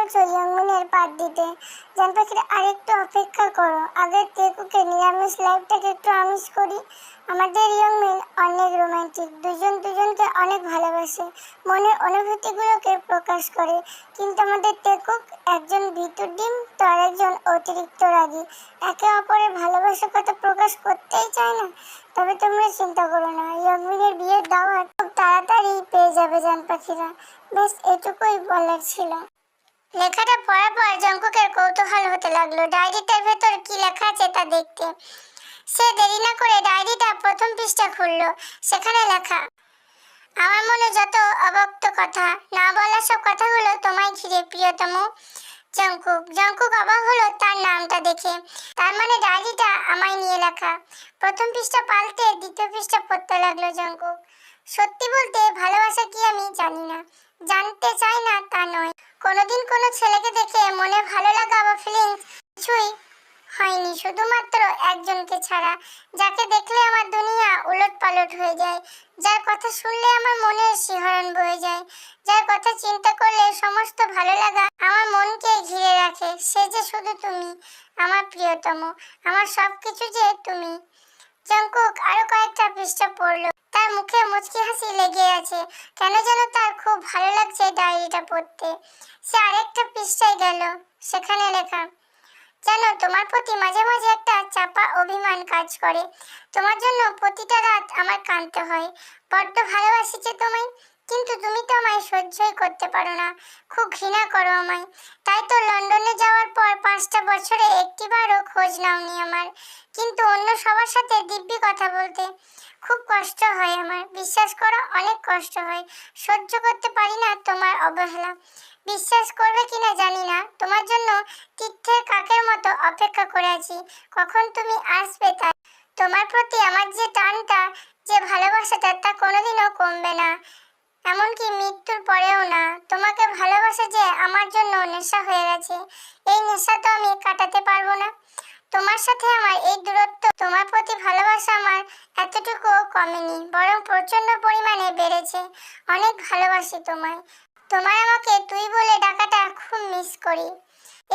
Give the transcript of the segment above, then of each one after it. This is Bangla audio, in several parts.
বলছো ইয়াংমিনের পাত দিতে। জান পাখিরা আরেকটু অপেক্ষা করো, আগে তেকুকে নিরামিষ লাইফটাকে একটু আমিষ করি। আমাদের ইয়াংমিন অনেক রোমান্টিক, দুজন দুজনকে অনেক ভালোবাসে, মনের অনুভূতিগুলোকে প্রকাশ করে। কিন্তু আমাদের তেকুক একজন ভিতর ডিম তো আরেকজন অতিরিক্ত রাগী, একে অপরের ভালোবাসার কথা প্রকাশ করতেই চায় না। তবে তোমরা চিন্তা করো না, ইয়াংমিনের বিয়ের দাওয়াত খুব তাড়াতাড়ি পেয়ে যাবে জান পাখিরা। বেশ এটুকুই বলার ছিল। লেখাটা পড়ার পর জঙ্কুকের কৌতূহল হতে লাগলো ডায়েরিটার ভেতর কি লেখা আছে তা দেখতে। সে দেরি না করে ডায়েরিটা প্রথম পৃষ্ঠা খুললো। সেখানে লেখা, আমার মনে যত অব্যক্ত কথা, না বলা সব কথাগুলো তোমায় ঘিরে প্রিয়তম জঙ্কুক। জঙ্কুক অবাক হলো তার নামটা দেখে, তার মানে ডায়েরিটা আমায় নিয়ে লেখা। প্রথম পৃষ্ঠা পাল্টে দ্বিতীয় পৃষ্ঠা পড়তে লাগলো জঙ্কুক। সত্যি বলতে ভালোবাসা কি আমি জানি না, জানতে চাই না তা নয়, কোনোদিন কোনো ছেলেকে দেখে মনে ভালো লাগা বা ফিলিংস কিছুই হয়নি, শুধুমাত্র একজনকে ছাড়া, যাকে দেখলে আমার দুনিয়া উলটপালট হয়ে যায়, যার কথা শুনলে আমার মনের শিহরণ বয়ে যায়, যার কথা চিন্তা করলে সমস্ত ভালো লাগা আমার মনকে ঘিরে রাখে, সে যে শুধু তুমি, আমার প্রিয়তম, আমার সবকিছু যে তুমি। জঙ্কুক আরো কয়েকটা পৃষ্ঠা পড়লো, তার মুখে মুচকি হাসি লেগে আছে, কেন যেন তার খুব ভালো লাগছে ডায়েরিটা পড়তে। সে আরেকটা পৃষ্ঠায় গেল, সেখানে লেখা, জানো তোমার প্রতি মাঝে মাঝে একটা চাপা অভিমান কাজ করে, তোমার জন্য প্রতিটা রাত আমার কাঁদতে হয়, বড্ড ভালোবাসি যে তোমায়, কিন্তু তুমি তো আমায় সহ্যই করতে পারো না, খুব ঘৃণা করো আমায়, তাই তো লন্ডনে যাওয়ার পর 5টা বছরে একটিবারও খোঁজ নাওনি আমার, কিন্তু অন্য সবার সাথে দিব্যি কথা বলতে খুব কষ্ট হয় আমার, বিশ্বাস করো অনেক কষ্ট হয়, সহ্য করতে পারি না তোমার অবহেলা, বিশ্বাস করবে কিনা জানি না, তোমার জন্য তীর্থের কাকের মতো অপেক্ষা করে আছি, কখন তুমি আসবে তাই, তোমার প্রতি আমার যে টানটা, যে ভালোবাসাটা, তা কোনোদিনও কমবে না, এমনকি মৃত্যুর পরেও না, তোমাকে ভালোবাসা যে আমার জন্য নেশা হয়ে গেছে, এই নেশা তো আমি কাটাতে পারবো না, তোমার সাথে আমার এই দূরত্ব, তোমার প্রতি ভালোবাসা আমার এতটুকুও কমেনি, বরং প্রচন্ড পরিমাণে বেড়েছে, অনেক ভালোবাসি তোমায়, তোমার আমাকে তুই বলে ডাকাটা খুব মিস করি।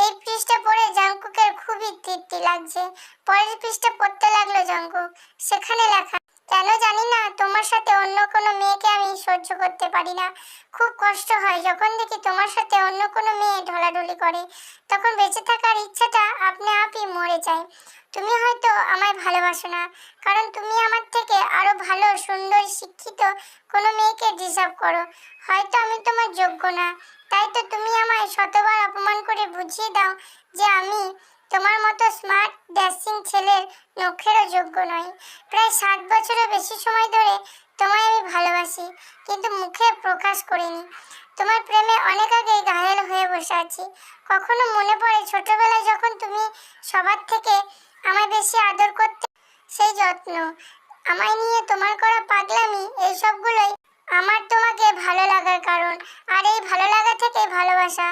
এই পৃষ্ঠা পড়ে জঙ্কুকের খুবই তৃপ্তি লাগছে। পরের পৃষ্ঠা পড়তে লাগলো জঙ্কুক, সেখানে লেখা, কেন জানি না তোমার সাথে অন্য কোনো মেয়েকে আমি সহ্য করতে পারি না, খুব কষ্ট হয় যখন দেখি তোমার সাথে অন্য কোনো মেয়ে ঢলাঢলি করে, তখন বেঁচে থাকার ইচ্ছাটা আপনি আপই মরে যায়। তুমি হয়তো আমায় ভালোবাসো না, কারণ তুমি আমার থেকে আরো ভালো, সুন্দর, শিক্ষিত কোনো মেয়েকে ডিজার্ভ করো, হয়তো আমি তোমার যোগ্য না, তাই তো তুমি আমায় শতবার অপমান করে বুঝিয়ে দাও যে আমি তোমার মতো স্মার্ট ড্যাশিং ছেলের নখেরও যোগ্য নয়। প্রায় 7 বছরের বেশি সময় ধরে তোমায় আমি ভালোবাসি, কিন্তু মুখে প্রকাশ করিনি, তোমার প্রেমে অনেক আগে ঘায়েল হয়ে বসে আছি। কখনো মনে পড়ে ছোটবেলায় যখন তুমি সবার থেকে আমায় বেশি আদর করতে, সেই যত্ন, আমায় নিয়ে তোমার করা পাগলামি, এই সবগুলোই আমার তোমাকে ভালো লাগার কারণ, আর এই ভালো লাগা থেকে ভালোবাসা,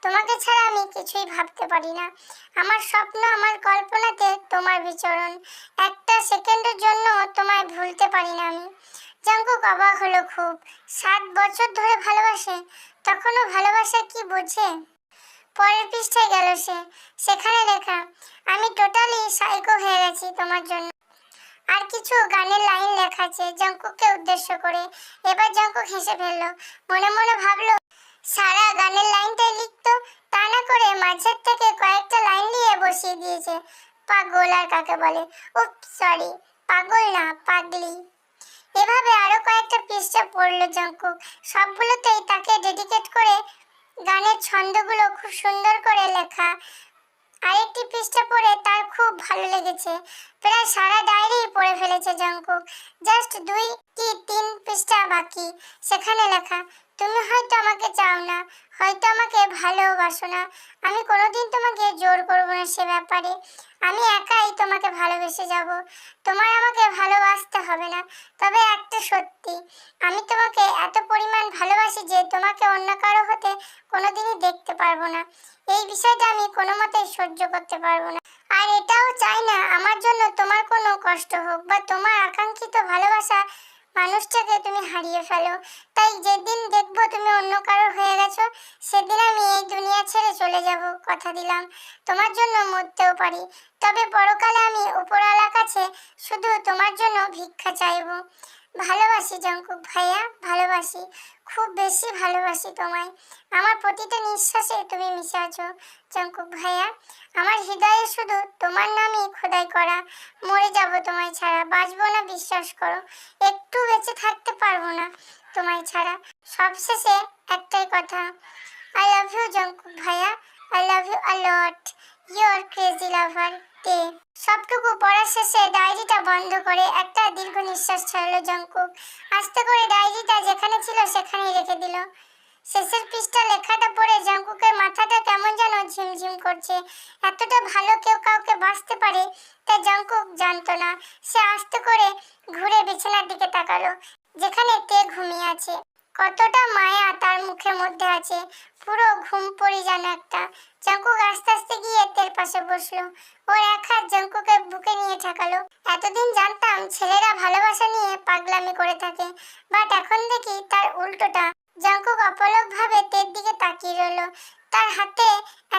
তোমাকে ছাড়া আমি কিছুই ভাবতে পারি না, আমার স্বপ্ন, আমার কল্পনাতে তোমার বিচরণ, একটা সেকেন্ডের জন্য তোমায় ভুলতে পারি না আমি। জঙ্কুক অবাক হলো খুব, 7 বছর ধরে ভালোবাসে, তখনও ভালোবাসা কি বোঝে। পরের পৃষ্ঠায় গেল সে, সেখানে লেখা, আমি টোটালি সাইকো হয়ে গেছি তোমার জন্য। আর কিছু গানের লাইন লেখা আছে জঙ্কুককে উদ্দেশ্য করে। এবার জঙ্কুক হেসে ফেললো, মনে মনে ভাবলো সারা গানের লাইনটাই লিখতো, তা না করে মাঝের থেকে কয়েকটা লাইন নিয়ে বসিয়ে দিয়েছে। পাগল আর কাকে বলে, উপ সরি, পাগল না পাগলি। এভাবে আরো কয়েকটা পৃষ্ঠা পড়লো জঙ্কুক, সবগুলোতেই তাকে ডেডিকেট করে গানের ছন্দগুলো খুব সুন্দর করে লেখা। আরেকটি পৃষ্ঠা পড়ে তার খুব ভালো লেগেছে, প্রায় সারা ডায়েরি পড়ে ফেলেছে জঙ্কুক, জাস্ট 2 কি 3 পৃষ্ঠা বাকি। সেখানে লেখা, তুমি হয়তো আমাকে চাও না, হয়তো আমাকে ভালোবাসো না, আমি কোনোদিন তোমাকে জোর করবো না সে ব্যাপারে, আমি একাই তোমাকে ভালোবেসে যাব, তোমার আমাকে ভালোবাসতে হবে না, তবে একটা সত্যি, আমি তোমাকে এত পরিমাণ ভালোবাসি যে তোমাকে অন্য কারো হতে কোনোদিনই দেখতে পারবো না, এই বিষয়টা আমি কোনো মতেই সহ্য করতে পারবো না, আর এটাও চাই না আমার জন্য তোমার কোনো কষ্ট হোক বা তোমার আকাঙ্ক্ষিত ভালোবাসা মানুষটাকে তুমি হারিয়ে ফেলো। তাই যেদিন দেখবো তুমি অন্য কারো হয়ে গেছো, সেদিন আমি এই দুনিয়া ছেড়ে চলে যাব, কথা দিলাম। তোমার জন্য মরতেও পারি, তবে পরকালে আমি উপরওয়ালার কাছে শুধু তোমার জন্য ভিক্ষা চাইবো। ভালোবাসি জঙ্কুক ভাইয়া, ভালোবাসি, খুব বেশি ভালোবাসি তোমায়। আমার প্রতিটা নিঃশ্বাসে তুমি মিশে আছো জঙ্কুক ভাইয়া। আমার হৃদয়ে শুধু তোমার নামই খোদাই করা। মরে যাব তোমায় ছাড়া, বাঁচবো না, বিশ্বাস করো। একটু বেঁচে থাকতে পারবো না তোমায় ছাড়া। সবশেষে একটাই কথা, আই লাভ ইউ জঙ্কুক ভাইয়া, I love you a lot, your crazy lover তে। সবটুকু পড়ার শেষে ডায়েরিটা বন্ধ করে একটা দীর্ঘ নিঃশ্বাস ছাড়লো জঙ্কুক। আস্তে করে ডায়েরিটা যেখানে ছিল সেখানেই রেখে দিল। শেষের পৃষ্ঠা লেখাটা পড়ে জঙ্কুকের মাথাটা কেমন যেন ঝিমঝিম করছে। এতটা ভালো কেউ কাউকে বাঁচতে পারে তা জঙ্কুক জানতো না। সে আস্তে করে ঘুরে বিছানার দিকে তাকালো, যেখানে তে ঘুমিয়ে আছে। কতটা মায়া তার মুখের মধ্যে আছে, পুরো ঘুম পড়ি যেন একটা। জঙ্কুক আস্তে আস্তে গিয়ে তের পাশে বসলো। ওর এক হাত জঙ্কুকের বুকে নিয়ে ঠেকালো। এতদিন জানতাম ছেলেরা ভালোবাসা নিয়ে পাগলামি করে থাকে, বাট এখন দেখি তার উল্টোটা। জঙ্কুক অপলক ভাবে তের দিকে তাকিয়ে রইল, তার হাতে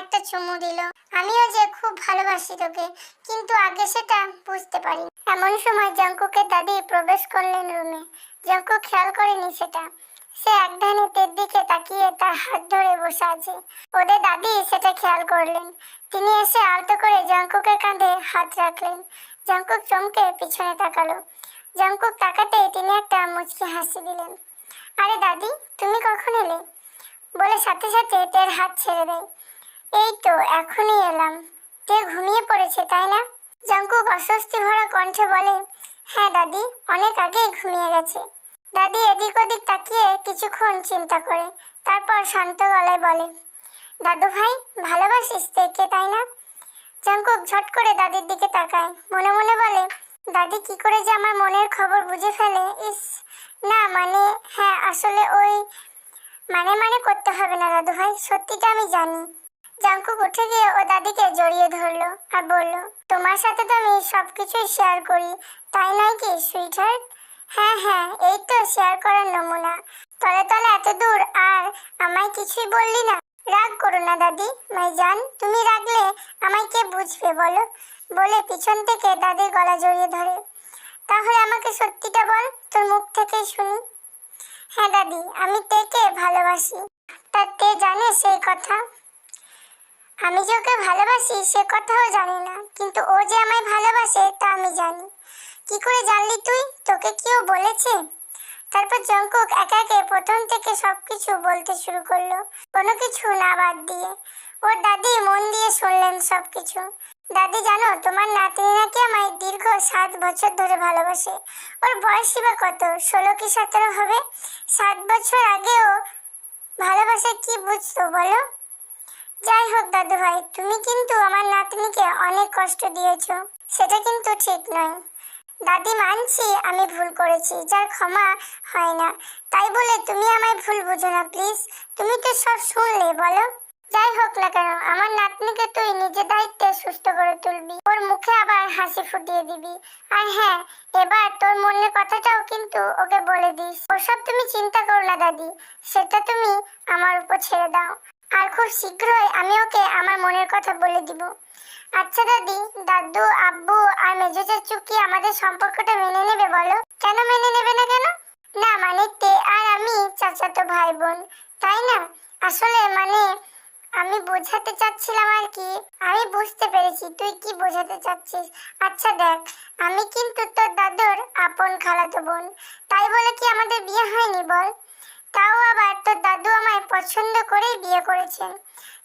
একটা চুমু দিল। আমিও যে খুব ভালোবাসি তোকে, কিন্তু আগে সেটা বুঝতে পারি। এমন সময় জঙ্কুকের দাদি প্রবেশ করলেন রুমে। জঙ্কুক খেয়াল করেনি সেটা। সে একধানে তের দিকে তাকিয়ে তার হাত ধরে বসে আছে। ওদের দাদি সেটা খেয়াল করলেন। তিনি এসে আলতো করে জঙ্কুকের কাঁধে হাত রাখলেন। জঙ্কুক চমকে পিছনে তাকালো। জঙ্কুক তাকাতেই তিনি একটা মুচকি হাসি দিলেন। আরে দাদি, তুমি কখন এলে? বলে সাথে সাথে তের হাত ছেড়ে দেয়। এই তো এখনই এলাম। তে ঘুমিয়ে পড়েছে তাই না? জঙ্কুক অস্বস্তি ভরা কণ্ঠে বলে, হ্যাঁ দাদি, অনেক আগেই ঘুমিয়ে গেছে। দাদি এদিক ওদিক তাকিয়ে কিছুক্ষণ চিন্তা করে, তারপর শান্ত গলায় বলে, দাদু ভাই, ভালোবাসিস তেকে তাই না? জঙ্কুক ঝট করে দাদির দিকে তাকায়, মনে মনে বলে, দাদি কি করে যে আমার মনের খবর বুঝে ফেলে। ইস, না মানে হ্যাঁ, আসলে ওই মানে করতে হবে না দাদু ভাই, সত্যিটা আমি জানি। জঙ্কুক উঠে গিয়ে ও দাদিকে জড়িয়ে ধরলো আর বলল, তোমার সাথে তো আমি সবকিছুই শেয়ার করি, তাই নয় কি সুইটহার্ট? হ্যাঁ হ্যাঁ, এই তো শেয়ার করার নমুনা। তলে তলে এত দূর আর আমায় কিছুই বললি না। রাগ করো না দাদি, জান, তুমি রাগলে আমায় কে বুঝবে বলো? বলে পিছন থেকে দাদির গলা জড়িয়ে ধরে। তাহলে আমাকে সত্যিটা বল, তোর মুখ থেকেই শুনি। হ্যাঁ দাদি, আমি তেকে ভালোবাসি। তা তে জানে সেই কথা? আমি যে ওকে ভালোবাসি সে কথাও জানি না, কিন্তু ও যে আমায় ভালোবাসে তা আমি জানি। কি করে জানলি তুই? তোকে কেউ বলেছে? তারপর জঙ্কুক একে একে প্রথম থেকে সবকিছু বলতে শুরু করলো, কোনো কিছু না বাদ দিয়ে। ওর দাদি মন দিয়ে শুনলেন সবকিছু। দাদি জানো, তোমার নাতনি নাকি আমায় দীর্ঘ 7 বছর ধরে ভালোবাসে। ওর বয়সই বা কত, 16 কি 17 হবে। 7 বছর আগেও ভালোবাসা কি বুঝতো বলো? যাই হোক দাদু ভাই, তুমি কিন্তু আমার নাতনিকে অনেক কষ্ট দিয়েছো, সেটা কিন্তু ঠিক নয়। দাদি, মানছি আমি ভুল করেছি, যার ক্ষমা হয় না। তাই বলে তুমি আমায় ভুল বুঝো না প্লিজ। তুমি তো সব শুনলে, বলো। যাই হোক না কেন, আমার নাতনিকে তুই নিজের দায়িত্বে সুস্থ করে তুলবি, ওর মুখে আবার হাসি ফুটিয়ে দিবি। আর হ্যাঁ, এবার তোর মনের কথাটাও কিন্তু ওকে বলে দিস। ওসব তুমি চিন্তা করো না দাদি, সেটা তুমি আমার উপর ছেড়ে দাও। আর খুব শীঘ্রই আমি ওকে আমার মনের কথা বলে দিব। আচ্ছা দাদি, দাদু, আব্বু আর মেজো চাচু কি আমাদের সম্পর্কটা মেনে নেবে বলো? কেন মেনে নেবে না কেন? না মানে তে আর আমি চাচাতো ভাই বোন, তাই না? আসলে মানে আমি বোঝাতে চাচ্ছিলাম আর কি। আমি বুঝতে পেরেছি তুই কি বোঝাতে চাচ্ছিস। আচ্ছা দেখ, আমি কিন্তু তোর দাদুর আপন খালাতো বোন, তাই বলে কি আমাদের বিয়ে হয়নি বল? তাও আবার তোর দাদু আমায় পছন্দ করেই বিয়ে করেছেন,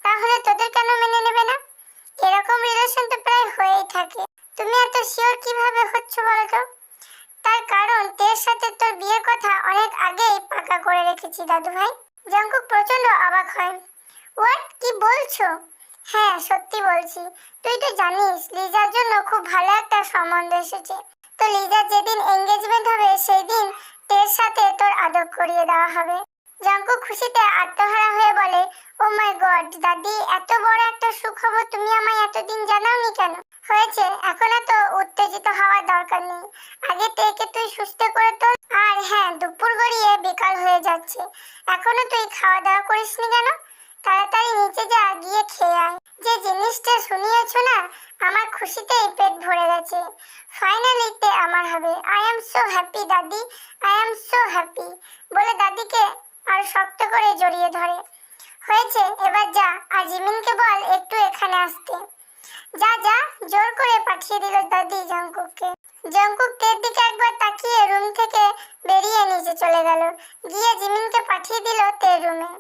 তাহলে তোদের কেন মেনে নেবে না? এরকম রিলেশন তো প্রায় হয়েই থাকে। তুমি এত শিওর কিভাবে হচ্ছ বলো তো? তার কারণ তের সাথে তোর বিয়ের কথা অনেক আগেই পাকা করে রেখেছি দাদু ভাই। জঙ্কুক প্রচন্ড অবাক হয়। হোয়াট, কি বলছো? হ্যাঁ সত্যি বলছি। তুই তো জানিস লিজার জন্য খুব ভালো একটা সম্বন্ধ এসেছে। তো লিজার যেদিন এঙ্গেজমেন্ট হবে সেই দিন তের সাথে তোর আদর করিয়ে দেওয়া হবে। জাঙ্কুক খুশিতে আত্মহারা হয়ে বলে, ও মাই গড দাদি, এত বড় একটা সুখবর তুমি আমায় এতদিন জানাওনি কেন? হয়েছে, এখন এত উত্তেজিত হওয়ার দরকার নেই। আগে তেকে তুই সুস্থ করে তোল। আর হ্যাঁ, দুপুর গড়িয়ে বিকাল হয়ে যাচ্ছে, এখনো তুই খাওয়া দাওয়া করিসনি কেন? তাড়াতাড়ি নিচে যা, গিয়ে খেয়ে আয়। যে জিনিসটা শুনিয়েছো না, আমার খুশিতেই পেট ভরে গেছে। ফাইনালি তে আমার হবে। আই এম সো হ্যাপি দাদি, আই এম সো হ্যাপি বলে দাদিকে আর শক্ত করে জড়িয়ে ধরে। হয়েছে, এবার যা, আর জিমিনকে বল একটু এখানে আসতে। যা যা, জোর করে পাঠিয়ে দিল দাদি জাঙ্কুককে। জাঙ্কুক তের দিকে একবার তাকিয়ে রুম থেকে বেরিয়ে নিচে চলে গেল, গিয়ে জিমিনকে পাঠিয়ে দিল তের রুমে।